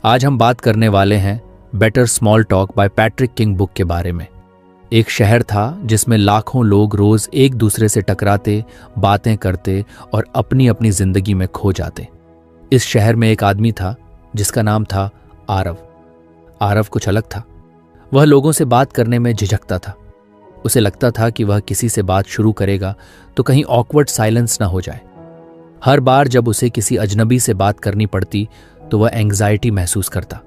आज हम बात करने वाले हैं better small talk bye Patrick king book के बारे में। एक शहर था जिसमें लाखों लोग रोज एक दूसरे से टकराते, बातें करते और अपनी अपनी जिंदगी में खो जाते। इस शहर में एक आदमी था जिसका नाम था आरव। आरव कुछ अलग था। वह लोगों से बात करने में झिझकता था। उसे लगता था कि वह किसी से बात शुरू करेगा तो कहीं ऑकवर्ड साइलेंस ना हो जाए। हर बार जब उसे किसी अजनबी से बात करनी पड़ती तो वह एंग्जाइटी महसूस करता,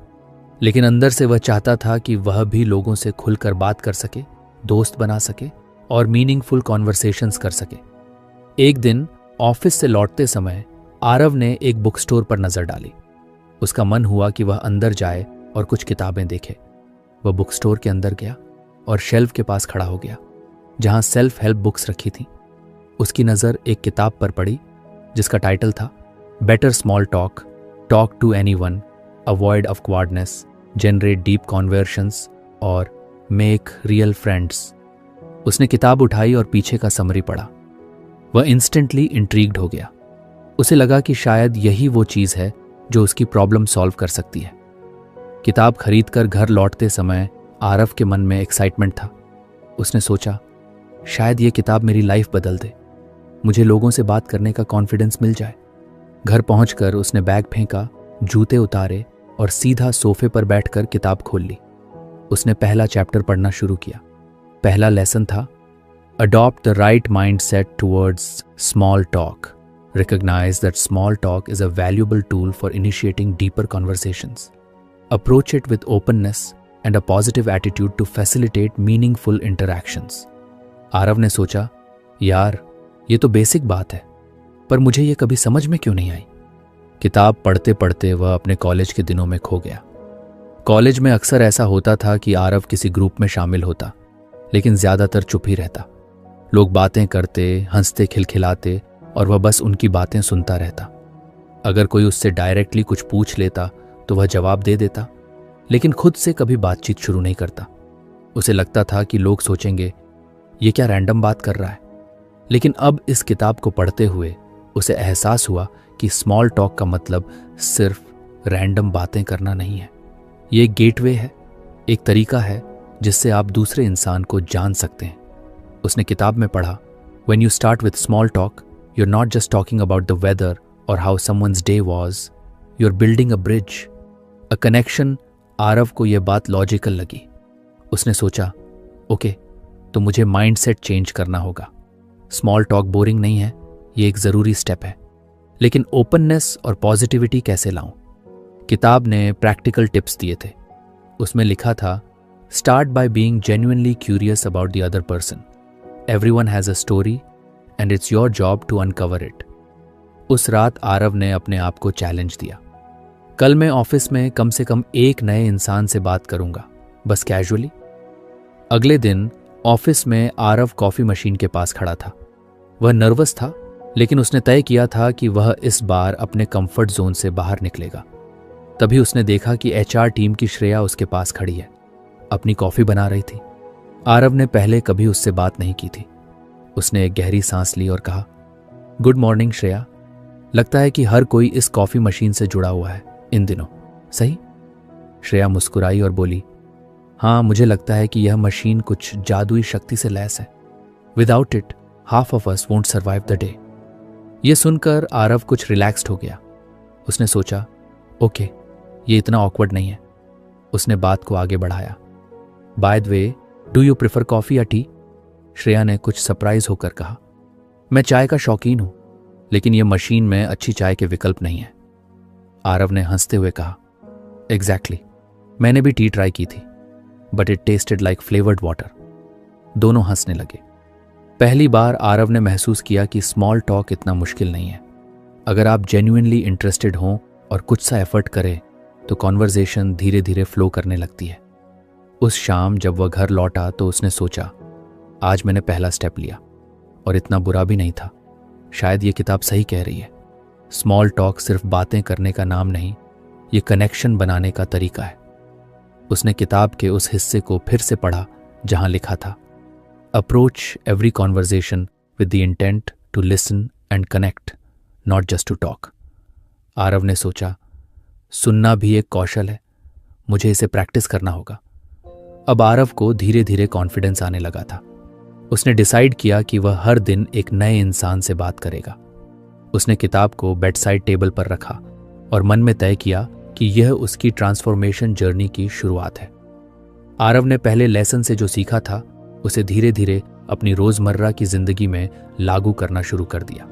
लेकिन अंदर से वह चाहता था कि वह भी लोगों से खुलकर बात कर सके, दोस्त बना सके और मीनिंगफुल कॉन्वर्सेशंस कर सके। एक दिन ऑफिस से लौटते समय आरव ने एक बुक स्टोर पर नजर डाली। उसका मन हुआ कि वह अंदर जाए और कुछ किताबें देखे। वह बुक स्टोर के अंदर गया और शेल्फ के पास खड़ा हो गया जहां सेल्फ हेल्प बुक्स रखी थीं। उसकी नज़र एक किताब पर पड़ी जिसका टाइटल था better small talk, talk to anyone, avoid awkwardness, generate deep conversations और मेक रियल फ्रेंड्स। उसने किताब उठाई और पीछे का समरी पढ़ा। वह इंस्टेंटली इंट्रीग्ड हो गया। उसे लगा कि शायद यही वो चीज़ है जो उसकी प्रॉब्लम सॉल्व कर सकती है। किताब खरीदकर घर लौटते समय आरव के मन में एक्साइटमेंट था। उसने सोचा, शायद ये किताब मेरी लाइफ बदल दे, मुझे लोगों से बात करने का कॉन्फिडेंस मिल जाए। घर पहुंचकर उसने बैग फेंका, जूते उतारे और सीधा सोफे पर बैठकर किताब खोल ली। उसने पहला चैप्टर पढ़ना शुरू किया। पहला लेसन था adopt the right mindset towards small talk, recognise that small talk is a valuable tool for initiating deeper conversations, approach it with openness and a positive attitude to facilitate meaningful interactions. Aarav ने सोचा, यार ये तो basic बात है, पर मुझे ये कभी समझ में क्यों नहीं आई। किताब पढ़ते पढ़ते वह अपने कॉलेज के दिनों में खो गया। कॉलेज में अक्सर ऐसा होता था कि आरव किसी ग्रुप में शामिल होता, लेकिन ज्यादातर चुप ही रहता। लोग बातें करते, हंसते, खिलखिलाते और वह बस उनकी बातें सुनता रहता। अगर कोई उससे डायरेक्टली कुछ पूछ लेता तो वह जवाब दे देता, लेकिन खुद से कभी बातचीत शुरू नहीं करता। उसे लगता था कि लोग सोचेंगे ये क्या रैंडम बात कर रहा है। लेकिन अब इस किताब को पढ़ते हुए उसे एहसास हुआ कि स्मॉल टॉक का मतलब सिर्फ रैंडम बातें करना नहीं है। ये एक गेटवे है, एक तरीका है जिससे आप दूसरे इंसान को जान सकते हैं। उसने किताब में पढ़ा, When you start with small talk, you're not just talking about the weather or how someone's day was, you're building a bridge, a connection। Aarav को यह बात लॉजिकल लगी। उसने सोचा, ओके, तो मुझे माइंडसेट चेंज करना होगा। स्मॉल टॉक बोरिंग नहीं है, ये एक ज़रूरी स्टेप है, लेकिन ओपननेस और पॉजिटिविटी कैसे लाऊं? किताब ने प्रैक्टिकल टिप्स दिए थे। उसमें लिखा था, start by being genuinely curious about the other person, everyone has a story and it's your job to uncover it. उस रात आरव ने अपने आप को चैलेंज दिया, कल मैं ऑफिस में कम से कम एक नए इंसान से बात करूंगा, बस कैजुअली। अगले दिन ऑफिस में आरव कॉफी मशीन के पास खड़ा था। वह नर्वस था, लेकिन उसने तय किया था कि वह इस बार अपने कंफर्ट जोन से बाहर निकलेगा। तभी उसने देखा कि एचआर टीम की श्रेया उसके पास खड़ी है, अपनी कॉफी बना रही थी। आरव ने पहले कभी उससे बात नहीं की थी। उसने एक गहरी सांस ली और कहा, गुड मॉर्निंग श्रेया, लगता है कि हर कोई इस कॉफी मशीन से जुड़ा हुआ है इन दिनों, सही? श्रेया मुस्कुराई और बोली, हाँ, मुझे लगता है कि यह मशीन कुछ जादुई शक्ति से लैस है। Without it half of us won't survive the day. यह सुनकर आरव कुछ रिलैक्स्ड हो गया। उसने सोचा, ओके, ये इतना ऑकवर्ड नहीं है। उसने बात को आगे बढ़ाया, bye the way, do you prefer coffee या टी? श्रेया ने कुछ सरप्राइज होकर कहा, मैं चाय का शौकीन हूं, लेकिन यह मशीन में अच्छी चाय के विकल्प नहीं है। आरव ने हंसते हुए कहा, एग्जैक्टली, मैंने भी टी ट्राई की थी, but it tested like flavoured water. दोनों हंसने लगे। पहली बार आरव ने महसूस किया कि स्मॉल टॉक इतना मुश्किल नहीं है। अगर आप जेन्युइनली इंटरेस्टेड हों और कुछ सा एफर्ट करें तो कॉन्वर्जेशन धीरे धीरे फ्लो करने लगती है। उस शाम जब वह घर लौटा तो उसने सोचा, आज मैंने पहला स्टेप लिया और इतना बुरा भी नहीं था। शायद ये किताब सही कह रही है, स्मॉल टॉक सिर्फ बातें करने का नाम नहीं, ये कनेक्शन बनाने का तरीका है। उसने किताब के उस हिस्से को फिर से पढ़ा जहां लिखा था, approach every conversation with the intent to listen and connect, not just to talk. Aarav ने सोचा, सुनना भी एक कौशल है, मुझे इसे प्रैक्टिस करना होगा। अब आरव को धीरे धीरे कॉन्फिडेंस आने लगा था। उसने डिसाइड किया कि वह हर दिन एक नए इंसान से बात करेगा। उसने किताब को बेड साइड टेबल पर रखा और मन में तय किया कि यह उसकी ट्रांसफॉर्मेशन जर्नी की शुरुआत है। आरव ने पहले लेसन से जो सीखा था उसे धीरे धीरे अपनी रोजमर्रा की जिंदगी में लागू करना शुरू कर दिया।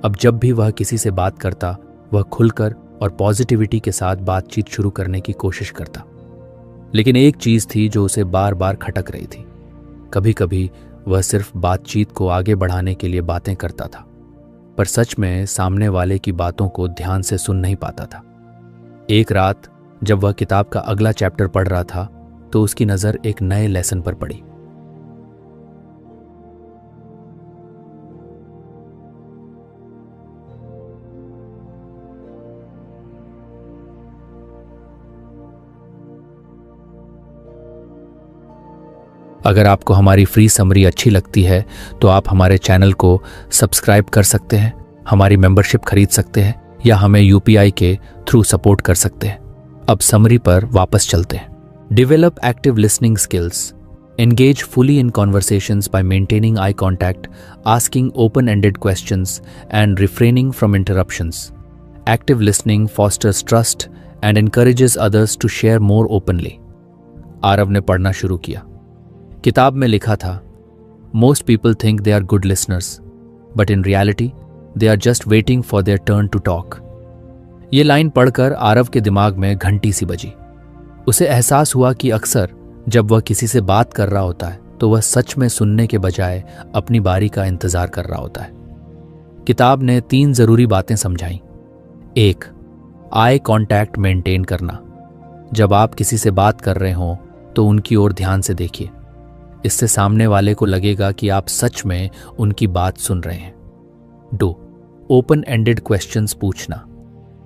अब जब भी वह किसी से बात करता, वह खुलकर और पॉजिटिविटी के साथ बातचीत शुरू करने की कोशिश करता। लेकिन एक चीज थी जो उसे बार बार खटक रही थी। कभी कभी वह सिर्फ बातचीत को आगे बढ़ाने के लिए बातें करता था, पर सच में सामने वाले की बातों को ध्यान से सुन नहीं पाता था। एक रात जब वह किताब का अगला चैप्टर पढ़ रहा था तो उसकी नजर एक नए लेसन पर पड़ी। अगर आपको हमारी फ्री समरी अच्छी लगती है तो आप हमारे चैनल को सब्सक्राइब कर सकते हैं, हमारी मेंबरशिप खरीद सकते हैं या हमें यूपीआई के थ्रू सपोर्ट कर सकते हैं। अब समरी पर वापस चलते हैं। Develop active listening skills. Engage fully in conversations by maintaining eye contact, asking open ended questions and refraining from interruptions. Active listening fosters trust and encourages others to share more openly. Aarav ने पढ़ना शुरू किया। किताब में लिखा था, most people think they are good listeners but in reality they are just waiting for their turn to talk. ये line पढ़कर आरव के दिमाग में घंटी सी बजी। उसे एहसास हुआ कि अक्सर जब वह किसी से बात कर रहा होता है तो वह सच में सुनने के बजाय अपनी बारी का इंतजार कर रहा होता है। किताब ने 3 जरूरी बातें समझाई। 1. आई कांटेक्ट मेंटेन करना। जब आप किसी से बात कर रहे हो तो उनकी ओर ध्यान से देखिए। इससे सामने वाले को लगेगा कि आप सच में उनकी बात सुन रहे हैं। 2. ओपन एंडेड क्वेश्चंस पूछना।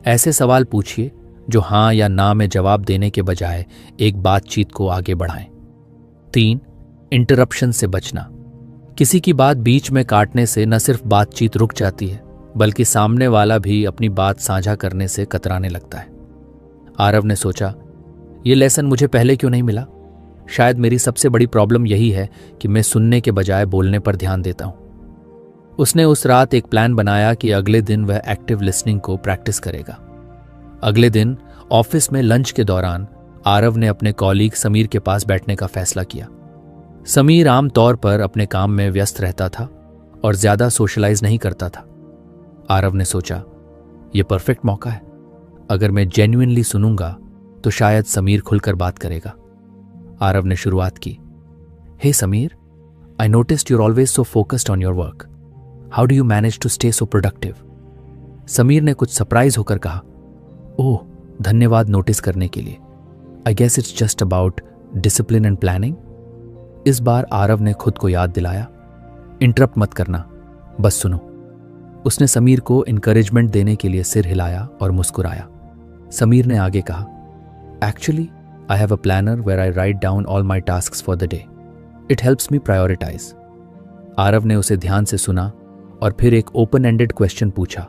ऐसे सवाल पूछिए जो हाँ या ना में जवाब देने के बजाय एक बातचीत को आगे बढ़ाएं। 3. इंटरप्शन से बचना। किसी की बात बीच में काटने से न सिर्फ बातचीत रुक जाती है बल्कि सामने वाला भी अपनी बात साझा करने से कतराने लगता है। आरव ने सोचा, यह लेसन मुझे पहले क्यों नहीं मिला? शायद मेरी सबसे बड़ी प्रॉब्लम यही है कि मैं सुनने के बजाय बोलने पर ध्यान देता हूं। उसने उस रात एक प्लान बनाया कि अगले दिन वह एक्टिव लिसनिंग को प्रैक्टिस करेगा। अगले दिन ऑफिस में लंच के दौरान आरव ने अपने कॉलीग समीर के पास बैठने का फैसला किया। समीर आमतौर पर अपने काम में व्यस्त रहता था और ज्यादा सोशलाइज नहीं करता था। आरव ने सोचा, यह परफेक्ट मौका है। अगर मैं जेन्युइनली सुनूंगा तो शायद समीर खुलकर बात करेगा। आरव ने शुरुआत की। Hey Sameer, I noticed you're always so focused on your work. How do you manage to stay so productive? Sameer ने कुछ सरप्राइज होकर कहा, ओह, धन्यवाद नोटिस करने के लिए। I guess it's just about discipline and planning. इस बार आरव ने खुद को याद दिलाया, इंटरप्ट मत करना, बस सुनो। उसने समीर को इंकरेजमेंट देने के लिए सिर हिलाया और मुस्कुराया। समीर ने आगे कहा, actually I have a planner where I write down all my tasks for the day. It helps me prioritize. Aarav ने उसे ध्यान से सुना और फिर एक open-ended question पूछा.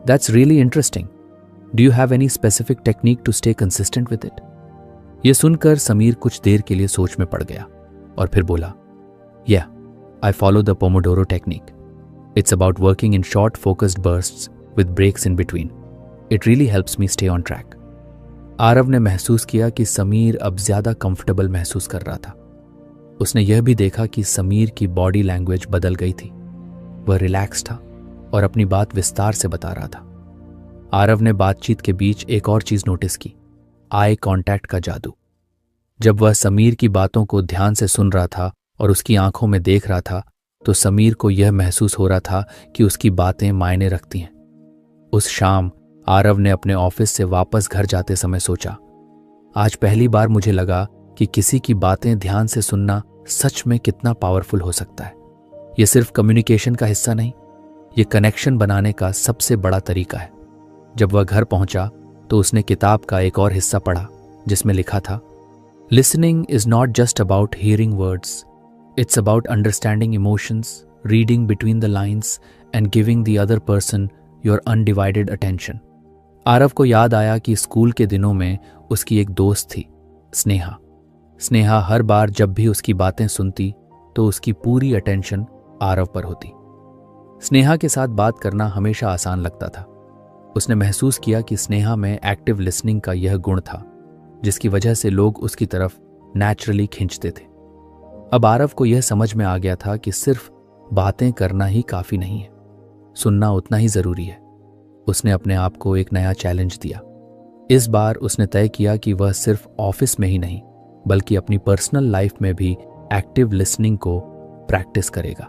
That's really interesting. Do you have any specific technique to stay consistent with it? ये सुनकर समीर कुछ देर के लिए सोच में पड़ गया और फिर बोला, Yeah, I follow the Pomodoro technique. It's about working in short, focused bursts with breaks in between. It really helps me stay on track. Aarav ने महसूस किया कि समीर अब ज्यादा कंफर्टेबल महसूस कर रहा था। उसने यह भी देखा कि समीर की बॉडी लैंग्वेज बदल गई थी। वह रिलैक्स था और अपनी बात विस्तार से बता रहा था। आरव ने बातचीत के बीच एक और चीज नोटिस की, आई कांटेक्ट का जादू। जब वह समीर की बातों को ध्यान से सुन रहा था और उसकी आंखों में देख रहा था तो समीर को यह महसूस हो रहा था कि उसकी बातें मायने रखती हैं। उस शाम आरव ने अपने ऑफिस से वापस घर जाते समय सोचा, आज पहली बार मुझे लगा कि किसी की बातें ध्यान से सुनना सच में कितना पावरफुल हो सकता है। यह सिर्फ कम्युनिकेशन का हिस्सा नहीं, ये कनेक्शन बनाने का सबसे बड़ा तरीका है। जब वह घर पहुंचा तो उसने किताब का एक और हिस्सा पढ़ा जिसमें लिखा था, listening is not just about hearing words, it's about understanding emotions, reading between the lines and giving the other person your undivided attention. Aarav को याद आया कि स्कूल के दिनों में उसकी एक दोस्त थी, स्नेहा। स्नेहा हर बार जब भी उसकी बातें सुनती तो उसकी पूरी अटेंशन आरव पर होती। स्नेहा के साथ बात करना हमेशा आसान लगता था। उसने महसूस किया कि स्नेहा में एक्टिव लिसनिंग का यह गुण था जिसकी वजह से लोग उसकी तरफ नेचुरली खींचते थे। अब आरव को यह समझ में आ गया था कि सिर्फ बातें करना ही काफी नहीं है, सुनना उतना ही जरूरी है। उसने अपने आप को एक नया चैलेंज दिया। इस बार उसने तय किया कि वह सिर्फ ऑफिस में ही नहीं बल्कि अपनी पर्सनल लाइफ में भी एक्टिव लिसनिंग को प्रैक्टिस करेगा।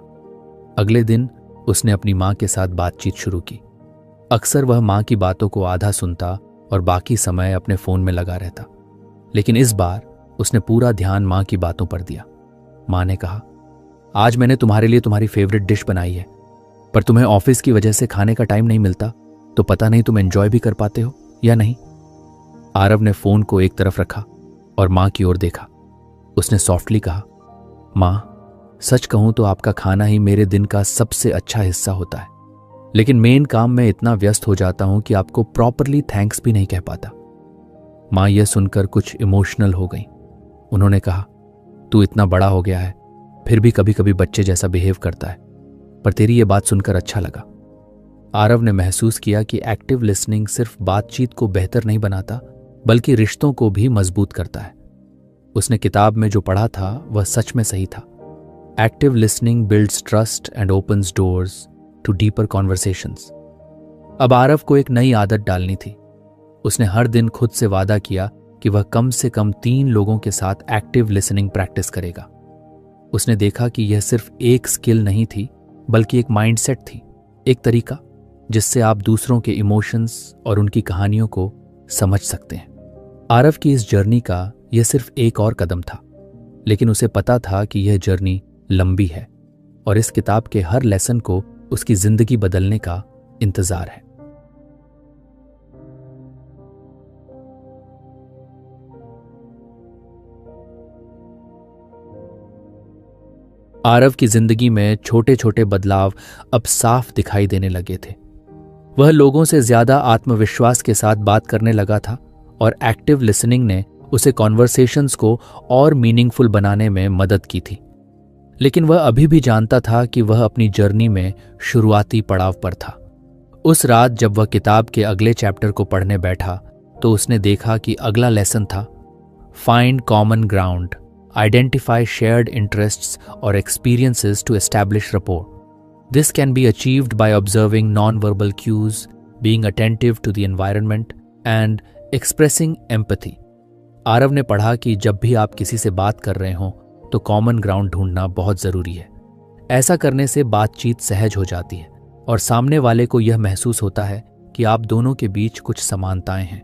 अगले दिन उसने अपनी माँ के साथ बातचीत शुरू की। अक्सर वह माँ की बातों को आधा सुनता और बाकी समय अपने फोन में लगा रहता, लेकिन इस बार उसने पूरा ध्यान माँ की बातों पर दिया। माँ ने कहा, आज मैंने तुम्हारे लिए तुम्हारी फेवरेट डिश बनाई है, पर तुम्हें ऑफिस की वजह से खाने का टाइम नहीं मिलता, तो पता नहीं तुम एंजॉय भी कर पाते हो या नहीं। आरव ने फोन को एक तरफ रखा और माँ की ओर देखा। उसने सॉफ्टली कहा, माँ, सच कहूं तो आपका खाना ही मेरे दिन का सबसे अच्छा हिस्सा होता है, लेकिन मेन काम में इतना व्यस्त हो जाता हूं कि आपको प्रॉपरली थैंक्स भी नहीं कह पाता। माँ यह सुनकर कुछ इमोशनल हो गई। उन्होंने कहा, तू इतना बड़ा हो गया है, फिर भी कभी कभी बच्चे जैसा बिहेव करता है, पर तेरी ये बात सुनकर अच्छा लगा। आरव ने महसूस किया कि एक्टिव लिसनिंग सिर्फ बातचीत को बेहतर नहीं बनाता बल्कि रिश्तों को भी मजबूत करता है। उसने किताब में जो पढ़ा था वह सच में सही था। Active listening builds trust and opens doors to deeper conversations. अब आरव को एक नई आदत डालनी थी। उसने हर दिन खुद से वादा किया कि वह कम से कम 3 लोगों के साथ एक्टिव लिसनिंग प्रैक्टिस करेगा। उसने देखा कि यह सिर्फ एक स्किल नहीं थी बल्कि एक माइंडसेट थी, एक तरीका जिससे आप दूसरों के इमोशंस और उनकी कहानियों को समझ सकते हैं। आरव की इस जर्नी का यह सिर्फ एक और कदम था, लेकिन उसे पता था कि यह जर्नी लंबी है और इस किताब के हर लेसन को उसकी जिंदगी बदलने का इंतजार है। आरव की जिंदगी में छोटे छोटे बदलाव अब साफ दिखाई देने लगे थे। वह लोगों से ज्यादा आत्मविश्वास के साथ बात करने लगा था और एक्टिव लिसनिंग ने उसे कॉन्वर्सेशंस को और मीनिंगफुल बनाने में मदद की थी। लेकिन वह अभी भी जानता था कि वह अपनी जर्नी में शुरुआती पड़ाव पर था। उस रात जब वह किताब के अगले चैप्टर को पढ़ने बैठा तो उसने देखा कि अगला लेसन था, find common ground, identify shared interests और experiences to establish rapport. This can be achieved by observing non-verbal cues, being attentive to the environment, and expressing empathy. Aarav ने पढ़ा कि जब भी आप किसी से बात कर रहे हों तो कॉमन ग्राउंड ढूंढना बहुत जरूरी है। ऐसा करने से बातचीत सहज हो जाती है और सामने वाले को यह महसूस होता है कि आप दोनों के बीच कुछ समानताएं हैं।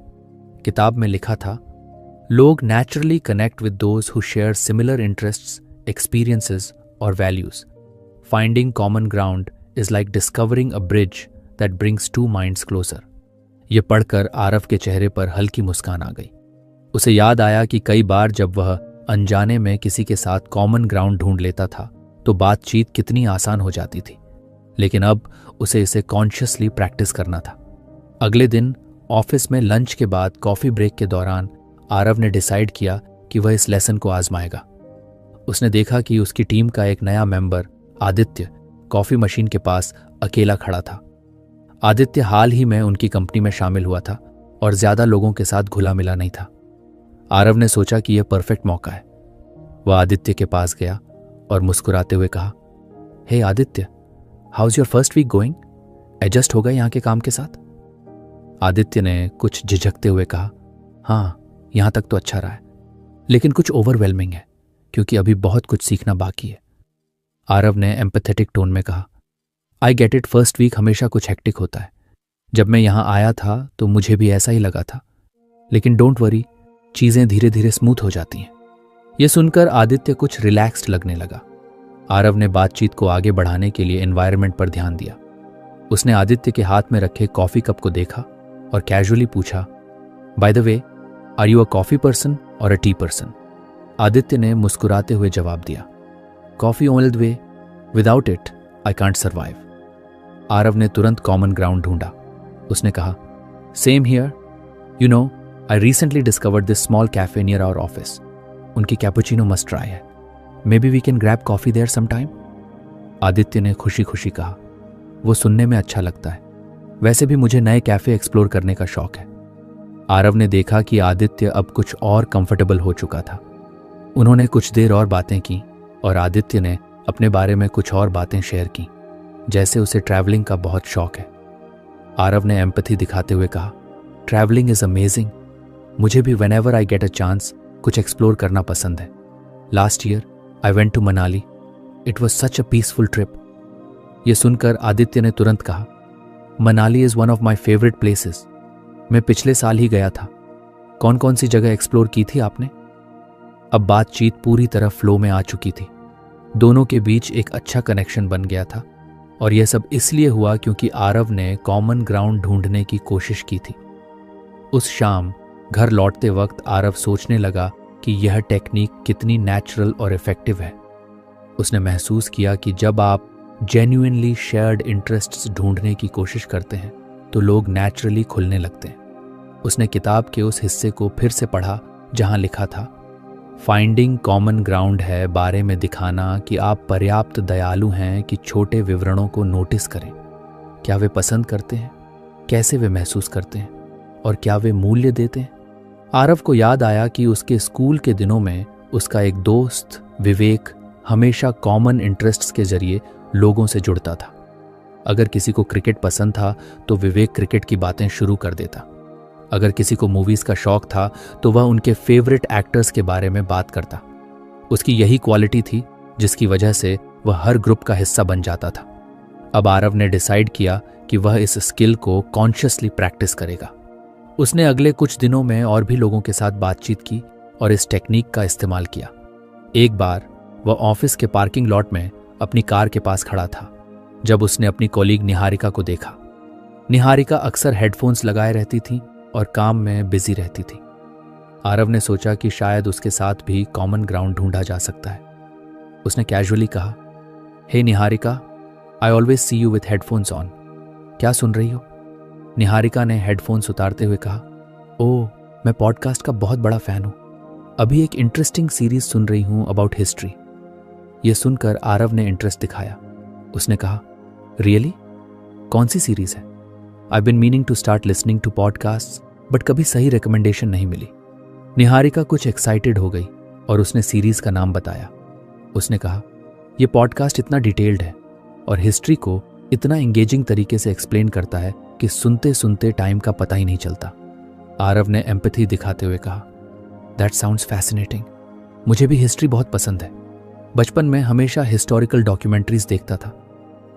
किताब में लिखा था, लोग naturally connect with those who share similar interests, experiences और values. Finding common ground is like discovering a bridge that brings two minds closer. ये पढ़कर आरव के चेहरे पर हल्की मुस्कान आ गई। उसे याद आया कि कई बार जब वह अनजाने में किसी के साथ कॉमन ग्राउंड ढूंढ लेता था तो बातचीत कितनी आसान हो जाती थी, लेकिन अब उसे इसे कॉन्शियसली प्रैक्टिस करना था। अगले दिन ऑफिस में लंच के बाद कॉफी ब्रेक के दौरान आरव ने डिसाइड किया कि वह इस लेसन को आजमाएगा। उसने देखा कि उसकी टीम का एक नया मेंबर आदित्य कॉफी मशीन के पास अकेला खड़ा था। आदित्य हाल ही में उनकी कंपनी में शामिल हुआ था और ज्यादा लोगों के साथ घुला मिला नहीं था। आरव ने सोचा कि यह परफेक्ट मौका है। वह आदित्य के पास गया और मुस्कुराते हुए कहा, hey Aditya, how is your first week going? Adjust हो गए यहाँ के काम के साथ? आदित्य ने कुछ झिझकते हुए कहा, हाँ, यहाँ तक तो अच्छा रहा है, लेकिन कुछ ओवरवेलमिंग है क्योंकि अभी बहुत कुछ सीखना बाकी है। आरव ने एम्पैथेटिक टोन में कहा, I get it, first week हमेशा कुछ हेक्टिक होता है। जब मैं यहाँ आया था तो मुझे भी ऐसा ही लगा था, लेकिन डोंट वरी, चीजें धीरे धीरे स्मूथ हो जाती हैं। यह सुनकर आदित्य कुछ रिलैक्स्ड लगने लगा। आरव ने बातचीत को आगे बढ़ाने के लिए एनवायरनमेंट पर ध्यान दिया। उसने आदित्य के हाथ में रखे कॉफी कप को देखा और कैजुअली पूछा, by the way, are you a coffee person और अ टी पर्सन? आदित्य ने मुस्कुराते हुए जवाब दिया, coffee only the way, without it I can't survive. Aarav ने तुरंत कॉमन ग्राउंड ढूंढा। उसने कहा, same here, you know, I recently discovered this small cafe near our office. उनकी कैपुचिनो मस्ट ट्राई है. Maybe we can grab coffee there sometime. Aditya ने खुशी खुशी कहा. वो सुनने में अच्छा लगता है. वैसे भी मुझे नए कैफे एक्सप्लोर करने का शौक है. आरव ने देखा कि आदित्य अब कुछ और कंफर्टेबल हो चुका था. उन्होंने कुछ देर और बातें की और आदित्य ने अपने बारे में कुछ और बातें शेयर की, जैसे उसे ट्रैवलिंग का बहुत शौक है. आरव ने एम्पैथी दिखाते हुए कहा, ट्रैवलिंग इज अमेजिंग. मुझे भी whenever I get a chance कुछ एक्सप्लोर करना पसंद है. Last year I went to Manali. It was such a peaceful trip. यह सुनकर आदित्य ने तुरंत कहा, Manali is one of my favourite places. मैं पिछले साल ही गया था. कौन कौन सी जगह एक्सप्लोर की थी आपने? अब बातचीत पूरी तरह फ्लो में आ चुकी थी. दोनों के बीच एक अच्छा कनेक्शन बन गया था और यह सब इसलिए हुआ क्योंकि आरव ने कॉमन ग्राउंड ढूंढने की कोशिश की थी. उस शाम घर लौटते वक्त आरव सोचने लगा कि यह टेक्निक कितनी नेचुरल और इफेक्टिव है. उसने महसूस किया कि जब आप जेन्युइनली शेयर्ड इंटरेस्ट्स ढूंढने की कोशिश करते हैं तो लोग नेचुरली खुलने लगते हैं. उसने किताब के उस हिस्से को फिर से पढ़ा जहां लिखा था, फाइंडिंग कॉमन ग्राउंड है बारे में दिखाना कि आप पर्याप्त दयालु हैं कि छोटे विवरणों को नोटिस करें. क्या वे पसंद करते हैं, कैसे वे महसूस करते हैं और क्या वे मूल्य देते हैं. आरव को याद आया कि उसके स्कूल के दिनों में उसका एक दोस्त विवेक हमेशा कॉमन इंटरेस्ट्स के जरिए लोगों से जुड़ता था. अगर किसी को क्रिकेट पसंद था तो विवेक क्रिकेट की बातें शुरू कर देता. अगर किसी को मूवीज का शौक था तो वह उनके फेवरेट एक्टर्स के बारे में बात करता. उसकी यही क्वालिटी थी जिसकी वजह से वह हर ग्रुप का हिस्सा बन जाता था. अब आरव ने डिसाइड किया कि वह इस स्किल को कॉन्शियसली प्रैक्टिस करेगा. उसने अगले कुछ दिनों में और भी लोगों के साथ बातचीत की और इस टेक्निक का इस्तेमाल किया. एक बार वह ऑफिस के पार्किंग लॉट में अपनी कार के पास खड़ा था जब उसने अपनी कॉलीग निहारिका को देखा. निहारिका अक्सर हेडफोन्स लगाए रहती थी और काम में बिजी रहती थी. आरव ने सोचा कि शायद उसके साथ भी कॉमन ग्राउंड ढूंढा जा सकता है. उसने कैजुअली कहा, hey Niharika, I always see you with headphones on. क्या सुन रही हो? निहारिका ने हेडफोन्स उतारते हुए कहा, ओह, मैं पॉडकास्ट का बहुत बड़ा फैन हूं. अभी एक इंटरेस्टिंग सीरीज सुन रही हूं अबाउट हिस्ट्री. यह सुनकर आरव ने इंटरेस्ट दिखाया. उसने कहा, रियली? कौन सी सीरीज है? I been meaning to start listening to podcast but कभी सही रिकमेंडेशन नहीं मिली. निहारिका कुछ एक्साइटेड हो गई और उसने सीरीज का नाम बताया. उसने कहा, यह पॉडकास्ट इतना डिटेल्ड है और हिस्ट्री को इतना एंगेजिंग तरीके से एक्सप्लेन करता है कि सुनते सुनते टाइम का पता ही नहीं चलता. आरव ने एम्पैथी दिखाते हुए कहा, दैट साउंड्स फैसिनेटिंग. मुझे भी हिस्ट्री बहुत पसंद है. बचपन में हमेशा हिस्टोरिकल डॉक्यूमेंट्रीज देखता था.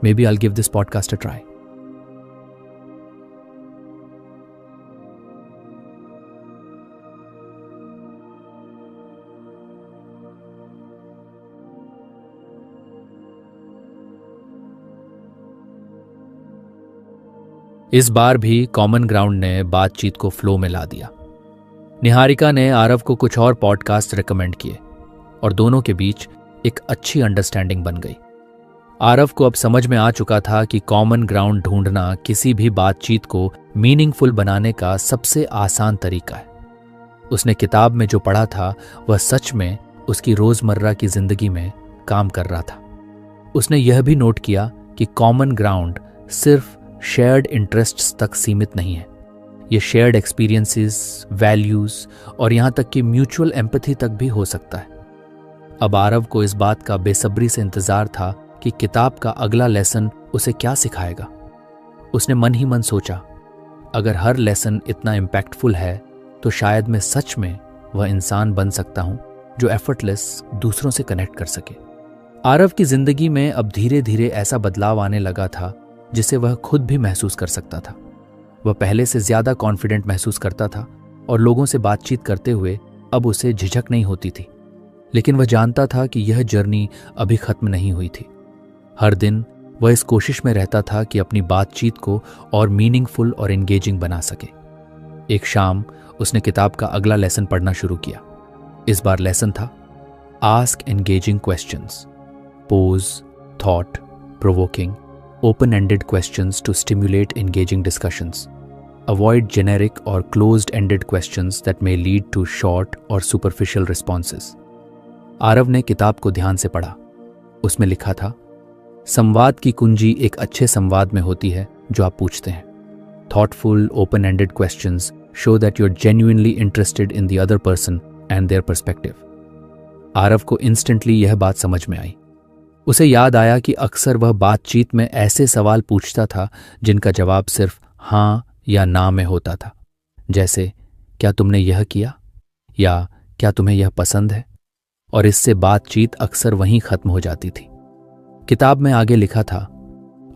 Maybe I give this podcast a try. इस बार भी कॉमन ग्राउंड ने बातचीत को फ्लो में ला दिया. निहारिका ने आरव को कुछ और पॉडकास्ट रिकमेंड किए और दोनों के बीच एक अच्छी अंडरस्टैंडिंग बन गई. आरव को अब समझ में आ चुका था कि कॉमन ग्राउंड ढूंढना किसी भी बातचीत को मीनिंगफुल बनाने का सबसे आसान तरीका है. उसने किताब में जो पढ़ा था वह सच में उसकी रोजमर्रा की जिंदगी में काम कर रहा था. उसने यह भी नोट किया कि कॉमन ग्राउंड सिर्फ शेयर्ड इंटरेस्ट्स तक सीमित नहीं है. ये शेयर्ड एक्सपीरियंसेस, वैल्यूज और यहां तक कि म्यूचुअल एम्पैथी तक भी हो सकता है. अब आरव को इस बात का बेसब्री से इंतजार था कि किताब का अगला लेसन उसे क्या सिखाएगा. उसने मन ही मन सोचा, अगर हर लेसन इतना इम्पैक्टफुल है तो शायद मैं सच में वह इंसान बन सकता हूं जो एफर्टलेस दूसरों से कनेक्ट कर सके. आरव की जिंदगी में अब धीरे धीरे ऐसा बदलाव आने लगा था जिसे वह खुद भी महसूस कर सकता था. वह पहले से ज्यादा कॉन्फिडेंट महसूस करता था और लोगों से बातचीत करते हुए अब उसे झिझक नहीं होती थी. लेकिन वह जानता था कि यह जर्नी अभी खत्म नहीं हुई थी. हर दिन वह इस कोशिश में रहता था कि अपनी बातचीत को और मीनिंगफुल और एंगेजिंग बना सके. एक शाम उसने किताब का अगला लेसन पढ़ना शुरू किया. इस बार लेसन था, ask engaging questions, pose, thought provoking, open-ended questions to stimulate engaging discussions. Avoid generic or closed-ended questions that may lead to short or superficial responses. Aarav ने किताब को ध्यान से पढ़ा। उसमें लिखा था, संवाद की कुंजी एक अच्छे संवाद में होती है जो आप पूछते हैं। Thoughtful, open-ended questions show that you're genuinely interested in the other person and their perspective. Aarav को इंस्टेंटली यह बात समझ में आई। उसे याद आया कि अक्सर वह बातचीत में ऐसे सवाल पूछता था जिनका जवाब सिर्फ हाँ या ना में होता था, जैसे क्या तुमने यह किया या क्या तुम्हें यह पसंद है, और इससे बातचीत अक्सर वहीं खत्म हो जाती थी। किताब में आगे लिखा था,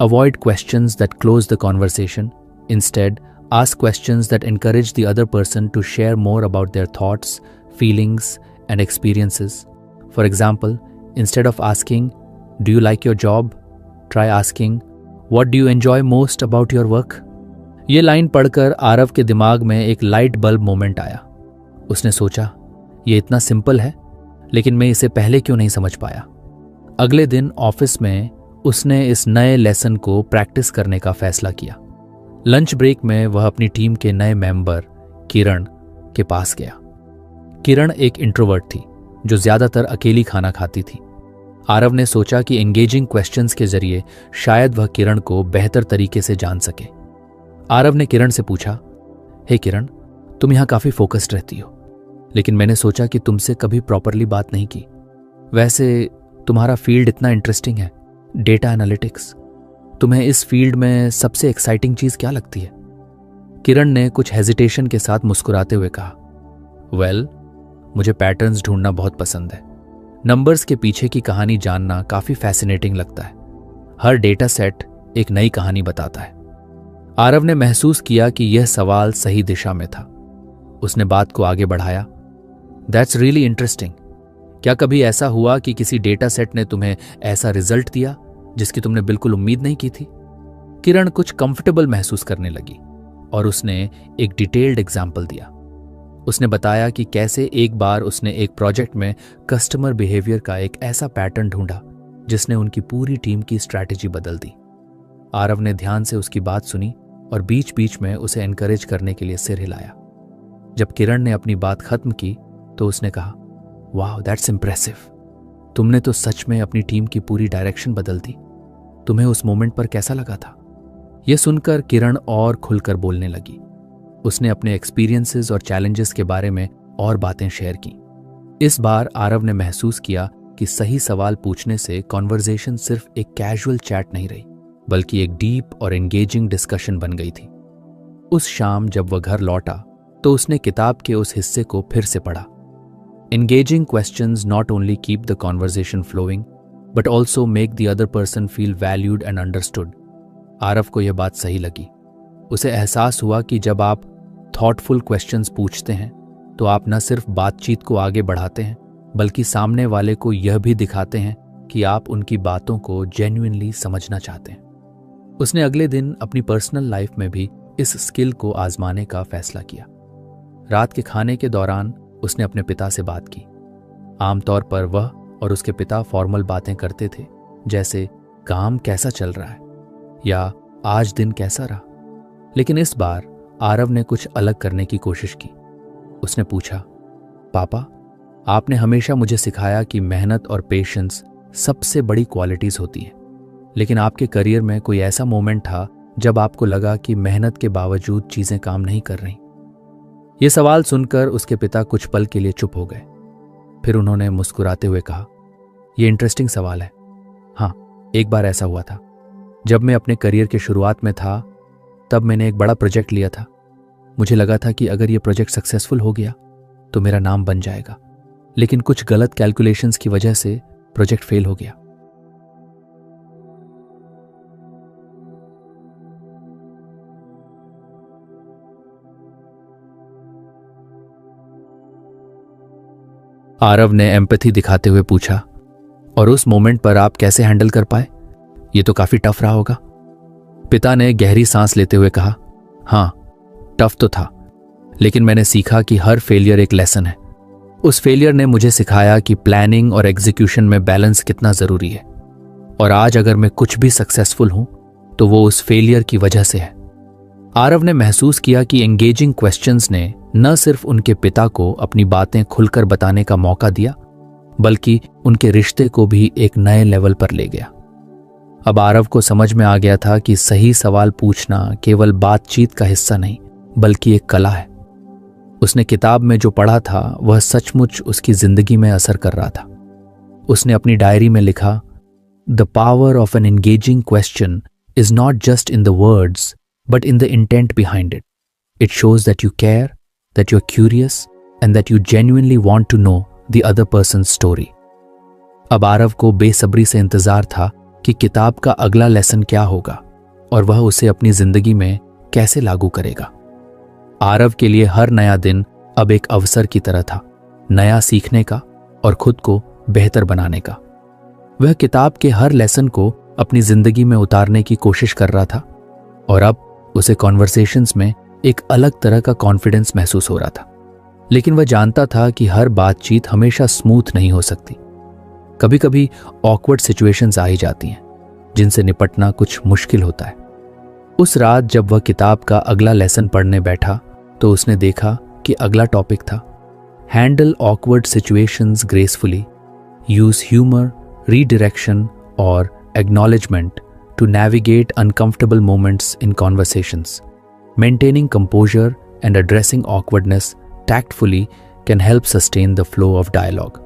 avoid questions that close the conversation, instead ask questions that encourage the other person to share more about their thoughts, feelings, and experiences. For example, instead of asking, do you like your job? Try asking, what do you enjoy most about your work? ये line पढ़कर आरव के दिमाग में एक light bulb moment आया। उसने सोचा, ये इतना सिंपल है, लेकिन मैं इसे पहले क्यों नहीं समझ पाया। अगले दिन ऑफिस में उसने इस नए लेसन को प्रैक्टिस करने का फैसला किया। लंच ब्रेक में वह अपनी टीम के नए मेंबर किरण के पास गया। किरण एक इंट्रोवर्ट थी जो ज्यादातर अकेली खाना खाती थी। आरव ने सोचा कि एंगेजिंग क्वेश्चंस के जरिए शायद वह किरण को बेहतर तरीके से जान सके। आरव ने किरण से पूछा, हे किरण, तुम यहाँ काफी फोकस्ड रहती हो, लेकिन मैंने सोचा कि तुमसे कभी प्रॉपरली बात नहीं की। वैसे तुम्हारा फील्ड इतना इंटरेस्टिंग है, डेटा एनालिटिक्स। तुम्हें इस फील्ड में सबसे एक्साइटिंग चीज क्या लगती है? किरण ने कुछ हेजिटेशन के साथ मुस्कुराते हुए कहा, वेल, मुझे पैटर्न्स ढूंढना बहुत पसंद है। नंबर्स के पीछे की कहानी जानना काफी फैसिनेटिंग लगता है। हर डेटा सेट एक नई कहानी बताता है। आरव ने महसूस किया कि यह सवाल सही दिशा में था। उसने बात को आगे बढ़ाया, दैट्स रियली इंटरेस्टिंग। क्या कभी ऐसा हुआ कि किसी डेटा सेट ने तुम्हें ऐसा रिजल्ट दिया जिसकी तुमने बिल्कुल उम्मीद नहीं की थी? किरण कुछ कंफर्टेबल महसूस करने लगी और उसने एक डिटेल्ड एग्जाम्पल दिया। उसने बताया कि कैसे एक बार उसने एक प्रोजेक्ट में कस्टमर बिहेवियर का एक ऐसा पैटर्न ढूंढा जिसने उनकी पूरी टीम की स्ट्रैटेजी बदल दी। आरव ने ध्यान से उसकी बात सुनी और बीच बीच में उसे एनकरेज करने के लिए सिर हिलाया। जब किरण ने अपनी बात खत्म की तो उसने कहा, वाह, दैट्स इम्प्रेसिव। तुमने तो सच में अपनी टीम की पूरी डायरेक्शन बदल दी। तुम्हें उस मोमेंट पर कैसा लगा था? यह सुनकर किरण और खुलकर बोलने लगी। उसने अपने एक्सपीरियंसेस और चैलेंजेस के बारे में और बातें शेयर की। इस बार आरव ने महसूस किया कि सही सवाल पूछने से कॉन्वर्जेशन सिर्फ एक कैजुअल चैट नहीं रही, बल्कि एक डीप और एंगेजिंग डिस्कशन बन गई थी। उस शाम जब वह घर लौटा तो उसने किताब के उस हिस्से को फिर से पढ़ा। Engaging questions not only keep the conversation flowing, but also make the other person feel valued and understood. Aarav को यह बात सही लगी। उसे एहसास हुआ कि जब आप thoughtful questions पूछते हैं तो आप न सिर्फ बातचीत को आगे बढ़ाते हैं, बल्कि सामने वाले को यह भी दिखाते हैं कि आप उनकी बातों को genuinely समझना चाहते हैं। उसने अगले दिन अपनी पर्सनल लाइफ में भी इस स्किल को आजमाने का फैसला किया। रात के खाने के दौरान उसने अपने पिता से बात की। आमतौर पर वह और उसके पिता फॉर्मल बातें करते थे, जैसे काम कैसा चल रहा है या आज दिन कैसा रहा। लेकिन इस बार आरव ने कुछ अलग करने की कोशिश की। उसने पूछा, पापा, आपने हमेशा मुझे सिखाया कि मेहनत और पेशेंस सबसे बड़ी क्वालिटीज होती हैं, लेकिन आपके करियर में कोई ऐसा मोमेंट था जब आपको लगा कि मेहनत के बावजूद चीजें काम नहीं कर रही? यह सवाल सुनकर उसके पिता कुछ पल के लिए चुप हो गए। फिर उन्होंने मुस्कुराते हुए कहा, यह इंटरेस्टिंग सवाल है। हाँ, एक बार ऐसा हुआ था। जब मैं अपने करियर के शुरुआत में था तब मैंने एक बड़ा प्रोजेक्ट लिया था। मुझे लगा था कि अगर यह प्रोजेक्ट सक्सेसफुल हो गया तो मेरा नाम बन जाएगा, लेकिन कुछ गलत कैलकुलेशंस की वजह से प्रोजेक्ट फेल हो गया। आरव ने एम्पैथी दिखाते हुए पूछा, और उस मोमेंट पर आप कैसे हैंडल कर पाए? ये तो काफी टफ रहा होगा। पिता ने गहरी सांस लेते हुए कहा, हाँ, टफ तो था, लेकिन मैंने सीखा कि हर फेलियर एक लेसन है। उस फेलियर ने मुझे सिखाया कि प्लानिंग और एग्जीक्यूशन में बैलेंस कितना जरूरी है, और आज अगर मैं कुछ भी सक्सेसफुल हूं तो वो उस फेलियर की वजह से है। आरव ने महसूस किया कि एंगेजिंग क्वेश्चंस ने न सिर्फ उनके पिता को अपनी बातें खुलकर बताने का मौका दिया, बल्कि उनके रिश्ते को भी एक नए लेवल पर ले गया। अब आरव को समझ में आ गया था कि सही सवाल पूछना केवल बातचीत का हिस्सा नहीं, बल्कि एक कला है। उसने किताब में जो पढ़ा था वह सचमुच उसकी जिंदगी में असर कर रहा था। उसने अपनी डायरी में लिखा, the power of an engaging question is not just in the words but in the intent behind it. It shows that you care, that you are curious and that you genuinely want to know the other person story. अब आरव को बेसब्री से इंतजार था कि किताब का अगला लेसन क्या होगा और वह उसे अपनी जिंदगी में कैसे लागू करेगा। आरव के लिए हर नया दिन अब एक अवसर की तरह था, नया सीखने का और खुद को बेहतर बनाने का। वह किताब के हर लेसन को अपनी जिंदगी में उतारने की कोशिश कर रहा था और अब उसे कॉन्वर्सेशंस में एक अलग तरह का कॉन्फिडेंस महसूस हो रहा था। लेकिन वह जानता था कि हर बातचीत हमेशा स्मूथ नहीं हो सकती। कभी कभी ऑकवर्ड सिचुएशंस आ ही जाती हैं जिनसे निपटना कुछ मुश्किल होता है। उस रात जब वह किताब का अगला लेसन पढ़ने बैठा तो उसने देखा कि अगला टॉपिक था handle awkward situations gracefully, use humour, redirection और acknowledgement to navigate uncomfortable moments in conversations. Maintaining composure and addressing awkwardness tactfully can help sustain the flow of dialogue.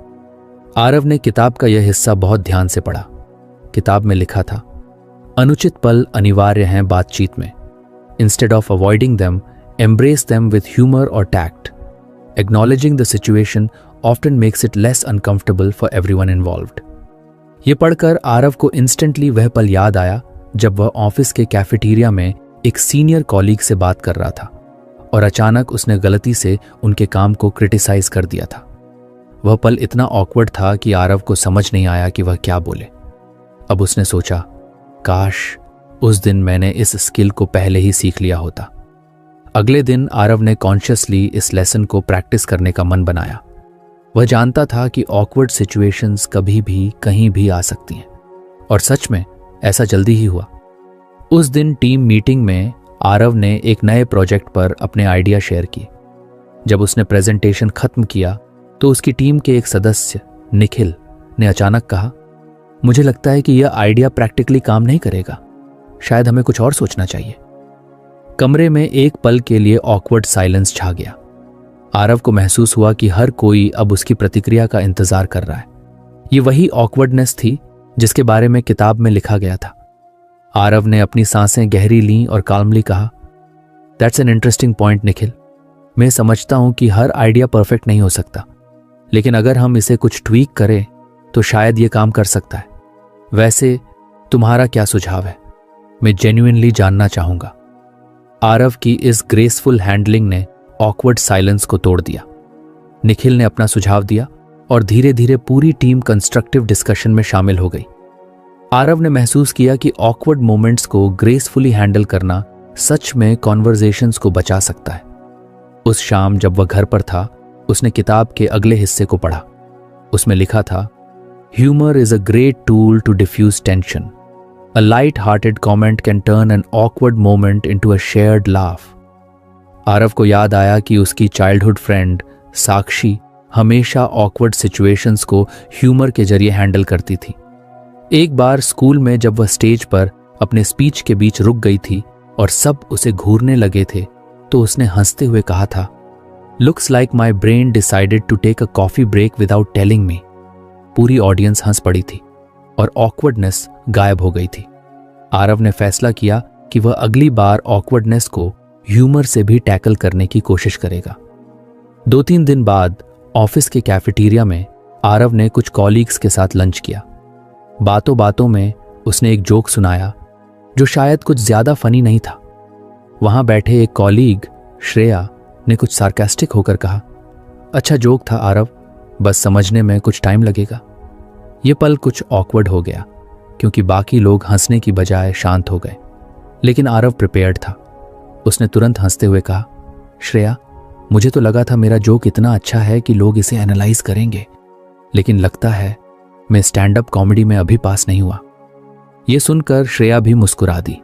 Aarav ने किताब का यह हिस्सा बहुत ध्यान से पढ़ा। किताब में लिखा था, अनुचित पल अनिवार्य हैं बातचीत में. Instead of avoiding them, embrace them with humor or tact. Acknowledging the situation often makes it less uncomfortable for everyone involved. ये पढ़कर आरव को इंस्टेंटली वह पल याद आया जब वह ऑफिस के कैफेटेरिया में एक सीनियर कॉलीग से बात कर रहा था और अचानक उसने गलती से उनके काम को क्रिटिसाइज कर दिया था। वह पल इतना ऑकवर्ड था कि आरव को समझ नहीं आया कि वह क्या बोले। अब उसने सोचा, काश उस दिन मैंने इस स्किल को पहले ही सीख लिया होता। अगले दिन आरव ने कॉन्शियसली इस लेसन को प्रैक्टिस करने का मन बनाया। वह जानता था कि ऑकवर्ड सिचुएशंस कभी भी कहीं भी आ सकती हैं और सच में ऐसा जल्दी ही हुआ। उस दिन टीम मीटिंग में आरव ने एक नए प्रोजेक्ट पर अपने आइडिया शेयर किए। जब उसने प्रेजेंटेशन खत्म किया तो उसकी टीम के एक सदस्य निखिल ने अचानक कहा, मुझे लगता है कि यह आइडिया प्रैक्टिकली काम नहीं करेगा, शायद हमें कुछ और सोचना चाहिए। कमरे में एक पल के लिए ऑकवर्ड साइलेंस छा गया। आरव को महसूस हुआ कि हर कोई अब उसकी प्रतिक्रिया का इंतजार कर रहा है। ये वही ऑकवर्डनेस थी जिसके बारे में किताब में लिखा गया था। आरव ने अपनी सांसें गहरी लीं और काल्मली कहा, that's an interesting point Nikhil. मैं समझता हूं कि हर आइडिया परफेक्ट नहीं हो सकता, लेकिन अगर हम इसे कुछ ट्वीक करें तो शायद ये काम कर सकता है। वैसे तुम्हारा क्या सुझाव है? मैं जेन्युइनली जानना चाहूंगा। आरव की इस ग्रेसफुल हैंडलिंग ने ऑकवर्ड साइलेंस को तोड़ दिया। निखिल ने अपना सुझाव दिया और धीरे धीरे पूरी टीम कंस्ट्रक्टिव डिस्कशन में शामिल हो गई। आरव ने महसूस किया कि ऑकवर्ड मोमेंट्स को ग्रेसफुली हैंडल करना सच में कॉन्वर्सेशंस को बचा सकता है। उस शाम जब वह घर पर था, उसने किताब के अगले हिस्से को पढ़ा। उसमें लिखा था, humour is a great tool to defuse tension. A light hearted comment can turn an awkward moment into a shared laugh. Aarav को याद आया कि उसकी चाइल्डहुड फ्रेंड साक्षी हमेशा ऑकवर्ड सिचुएशंस को ह्यूमर के जरिए हैंडल करती थी। एक बार स्कूल में जब वह स्टेज पर अपने स्पीच के बीच रुक गई थी और सब उसे घूरने लगे थे, तो उसने हंसते हुए कहा था, looks like my brain decided to take a coffee break without telling me. पूरी ऑडियंस हंस पड़ी थी और ऑकवर्डनेस गायब हो गई थी। आरव ने फैसला किया कि वह अगली बार ऑकवर्डनेस को ह्यूमर से भी टैकल करने की कोशिश करेगा। 2-3 दिन बाद ऑफिस के कैफेटेरिया में आरव ने कुछ कॉलीग्स के साथ लंच किया। बातों बातों में उसने एक जोक सुनाया जो शायद कुछ ज्यादा फनी नहीं था। वहां बैठे एक कॉलीग श्रेया ने कुछ सार्कास्टिक होकर कहा, अच्छा जोक था आरव, बस समझने में कुछ टाइम लगेगा। यह पल कुछ ऑकवर्ड हो गया क्योंकि बाकी लोग हंसने की बजाय शांत हो गए, लेकिन आरव प्रिपेयर्ड था। उसने तुरंत हंसते हुए कहा, श्रेया, मुझे तो लगा था मेरा जोक इतना अच्छा है कि लोग इसे एनालाइज करेंगे, लेकिन लगता है मैं स्टैंड अप कॉमेडी में अभी पास नहीं हुआ। यह सुनकर श्रेया भी मुस्कुरा दी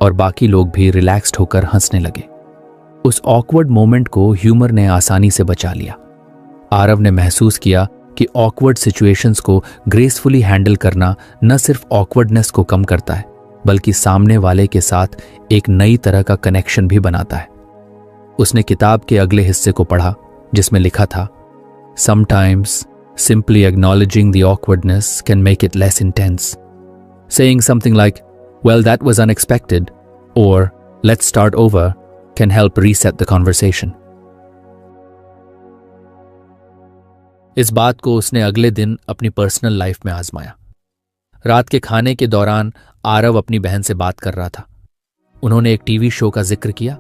और बाकी लोग भी रिलैक्स्ड होकर हंसने लगे। उस ऑकवर्ड मोमेंट को ह्यूमर ने आसानी से बचा लिया। आरव ने महसूस किया कि ऑकवर्ड सिचुएशंस को ग्रेसफुली हैंडल करना न सिर्फ ऑकवर्डनेस को कम करता है, बल्कि सामने वाले के साथ एक नई तरह का कनेक्शन भी बनाता है। उसने किताब के अगले हिस्से को पढ़ा, जिसमें लिखा था, sometimes simply acknowledging the awkwardness can make it less intense. Saying something like, well, that was unexpected, or let's start over, can help reset the conversation. इस बात को उसने अगले दिन अपनी पर्सनल लाइफ में आजमाया। रात के खाने के दौरान आरव अपनी बहन से बात कर रहा था। उन्होंने एक टीवी शो का जिक्र किया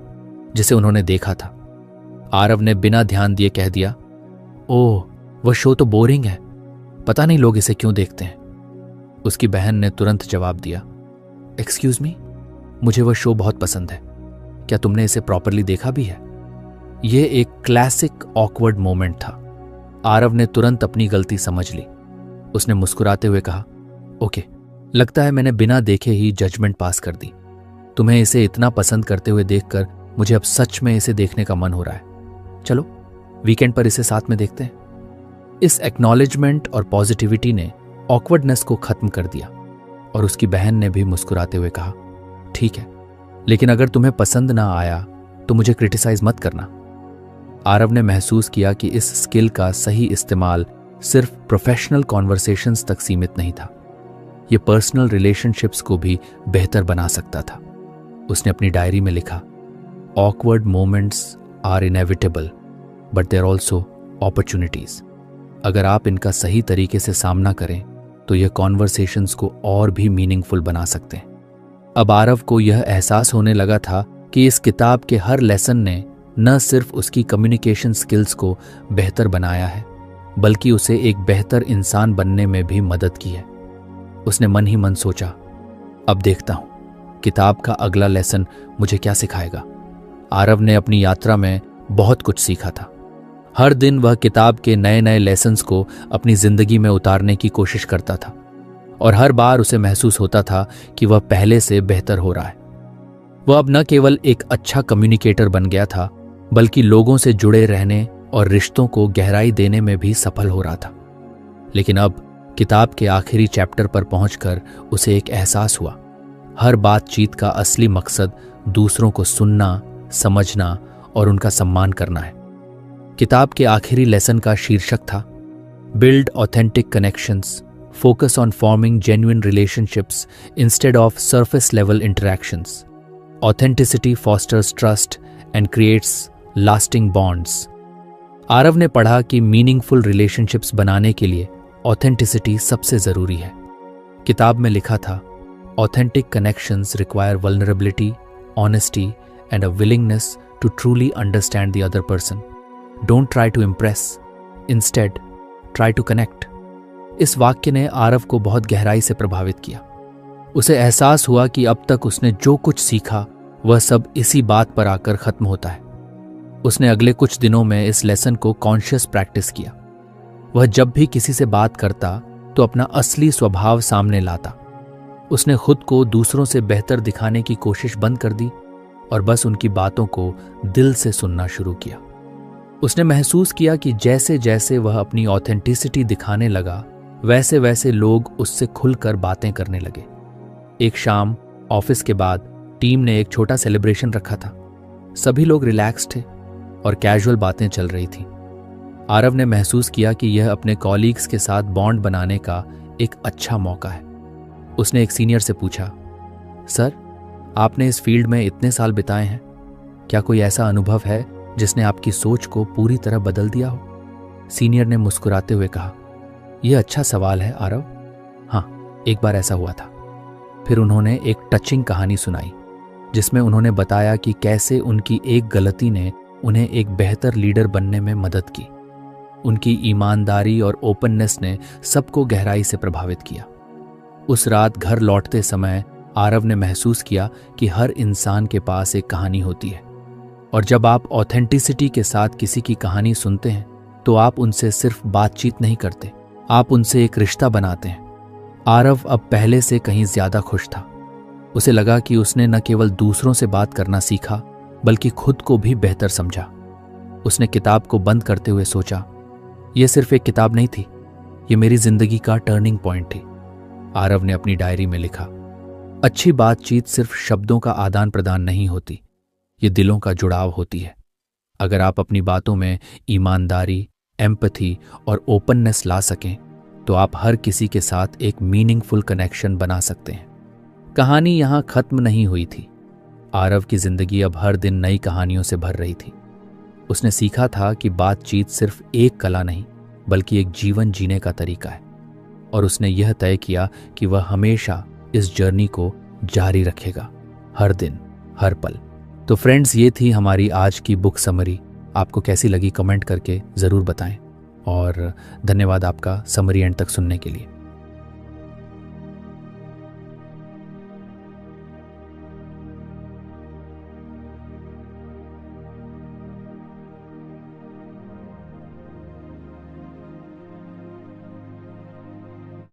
जिसे उन्होंने देखा था। आरव ने बिना ध्यान दिए कह दिया, ओह, वह शो तो बोरिंग है, पता नहीं लोग इसे क्यों देखते हैं। उसकी बहन ने तुरंत जवाब दिया, एक्सक्यूज मी, मुझे वह शो बहुत पसंद है, क्या तुमने इसे प्रॉपरली देखा भी है? यह एक क्लासिक ऑकवर्ड मोमेंट था। आरव ने तुरंत अपनी गलती समझ ली। उसने मुस्कुराते हुए कहा, ओके, लगता है मैंने बिना देखे ही जजमेंट पास कर दी। तुम्हें इसे इतना पसंद करते हुए देखकर मुझे अब सच में इसे देखने का मन हो रहा है। चलो वीकेंड पर इसे साथ में देखते हैं। इस एक्नॉलेजमेंट और पॉजिटिविटी ने ऑकवर्डनेस को खत्म कर दिया और उसकी बहन ने भी मुस्कुराते हुए कहा, ठीक है, लेकिन अगर तुम्हें पसंद ना आया तो मुझे क्रिटिसाइज मत करना। आरव ने महसूस किया कि इस स्किल का सही इस्तेमाल सिर्फ प्रोफेशनल कॉन्वर्सेशंस तक सीमित नहीं था, यह पर्सनल रिलेशनशिप्स को भी बेहतर बना सकता था। उसने अपनी डायरी में लिखा, awkward moments are inevitable but they're also opportunities. अगर आप इनका सही तरीके से सामना करें तो यह कॉन्वर्सेशंस को और भी मीनिंगफुल बना सकते हैं। अब आरव को यह एहसास होने लगा था कि इस किताब के हर लेसन ने न सिर्फ उसकी कम्युनिकेशन स्किल्स को बेहतर बनाया है, बल्कि उसे एक बेहतर इंसान बनने में भी मदद की है। उसने मन ही मन सोचा, अब देखता हूं किताब का अगला लेसन मुझे क्या सिखाएगा। आरव ने अपनी यात्रा में बहुत कुछ सीखा था। हर दिन वह किताब के नए नए लेसन्स को अपनी जिंदगी में उतारने की कोशिश करता था और हर बार उसे महसूस होता था कि वह पहले से बेहतर हो रहा है। वह अब न केवल एक अच्छा कम्युनिकेटर बन गया था, बल्कि लोगों से जुड़े रहने और रिश्तों को गहराई देने में भी सफल हो रहा था। लेकिन अब किताब के आखिरी चैप्टर पर पहुंचकर उसे एक एहसास हुआ, हर बातचीत का असली मकसद दूसरों को सुनना, समझना और उनका सम्मान करना है। किताब के आखिरी लेसन का शीर्षक था, build authentic connections, focus on forming genuine relationships instead of surface level interactions. Authenticity fosters trust and creates lasting bonds. Aarav ने पढ़ा कि मीनिंगफुल रिलेशनशिप्स बनाने के लिए ऑथेंटिसिटी सबसे जरूरी है। किताब में लिखा था, authentic connections require vulnerability, honesty and a willingness to truly understand the other person. Don't try to impress, instead try to connect। इस वाक्य ने आरव को बहुत गहराई से प्रभावित किया। उसे एहसास हुआ कि अब तक उसने जो कुछ सीखा वह सब इसी बात पर आकर खत्म होता है। उसने अगले कुछ दिनों में इस लेसन को कॉन्शियस प्रैक्टिस किया। वह जब भी किसी से बात करता तो अपना असली स्वभाव सामने लाता। उसने खुद को दूसरों से बेहतर दिखाने की कोशिश बंद कर दी और बस उनकी बातों को दिल से सुनना शुरू किया। उसने महसूस किया कि जैसे जैसे वह अपनी ऑथेंटिसिटी दिखाने लगा, वैसे वैसे लोग उससे खुलकर बातें करने लगे। एक शाम ऑफिस के बाद टीम ने एक छोटा सेलिब्रेशन रखा था। सभी लोग रिलैक्स्ड थे और कैजुअल बातें चल रही थीं। आरव ने महसूस किया कि यह अपने कॉलीग्स के साथ बॉन्ड बनाने का एक अच्छा मौका है। उसने एक सीनियर से पूछा, सर, आपने इस फील्ड में इतने साल बिताए हैं, क्या कोई ऐसा अनुभव है जिसने आपकी सोच को पूरी तरह बदल दिया हो? सीनियर ने मुस्कुराते हुए कहा, यह अच्छा सवाल है आरव। हाँ, एक बार ऐसा हुआ था। फिर उन्होंने एक टचिंग कहानी सुनाई जिसमें उन्होंने बताया कि कैसे उनकी एक गलती ने उन्हें एक बेहतर लीडर बनने में मदद की। उनकी ईमानदारी और ओपननेस ने सबको गहराई से प्रभावित किया। उस रात घर लौटते समय आरव ने महसूस किया कि हर इंसान के पास एक कहानी होती है, और जब आप ऑथेंटिसिटी के साथ किसी की कहानी सुनते हैं तो आप उनसे सिर्फ बातचीत नहीं करते, आप उनसे एक रिश्ता बनाते हैं। आरव अब पहले से कहीं ज्यादा खुश था। उसे लगा कि उसने न केवल दूसरों से बात करना सीखा बल्कि खुद को भी बेहतर समझा। उसने किताब को बंद करते हुए सोचा, यह सिर्फ एक किताब नहीं थी, यह मेरी जिंदगी का टर्निंग पॉइंट थी। आरव ने अपनी डायरी में लिखा, अच्छी बातचीत सिर्फ शब्दों का आदान प्रदान नहीं होती, ये दिलों का जुड़ाव होती है। अगर आप अपनी बातों में ईमानदारी, एम्पैथी और ओपननेस ला सकें तो आप हर किसी के साथ एक मीनिंगफुल कनेक्शन बना सकते हैं। कहानी यहां खत्म नहीं हुई थी। आरव की जिंदगी अब हर दिन नई कहानियों से भर रही थी। उसने सीखा था कि बातचीत सिर्फ एक कला नहीं बल्कि एक जीवन जीने का तरीका है, और उसने यह तय किया कि वह हमेशा इस जर्नी को जारी रखेगा, हर दिन, हर पल। तो फ्रेंड्स, ये थी हमारी आज की बुक समरी। आपको कैसी लगी कमेंट करके ज़रूर बताएं, और धन्यवाद आपका समरी एंड तक सुनने के लिए।